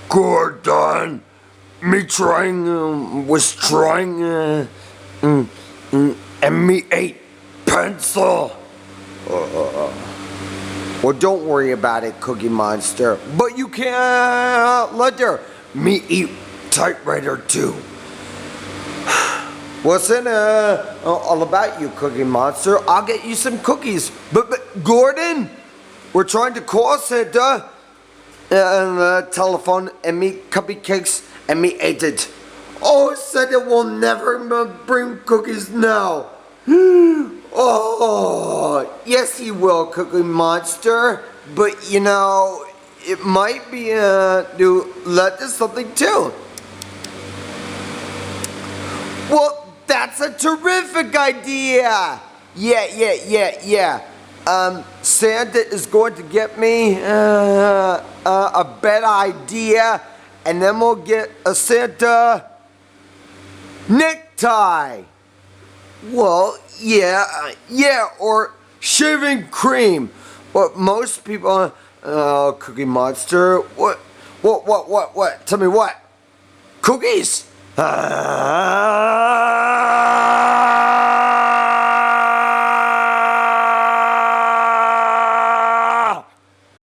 Gordon, and me ate pencil. Well, don't worry about it, Cookie Monster. But you can't let me eat typewriter too. What's in all about you, Cookie Monster? I'll get you some cookies. But Gordon, we're trying to call Santa and the telephone and me cupcakes and me ate it. Oh, Santa will never bring cookies now. Oh, yes he will, Cookie Monster. But you know, it might be to let us something too. Well, that's a terrific idea. Yeah. Santa is going to get me a better idea, and then we'll get a Santa necktie. Well, yeah, or shaving cream. What most people, Cookie Monster. What? Tell me what? Cookies?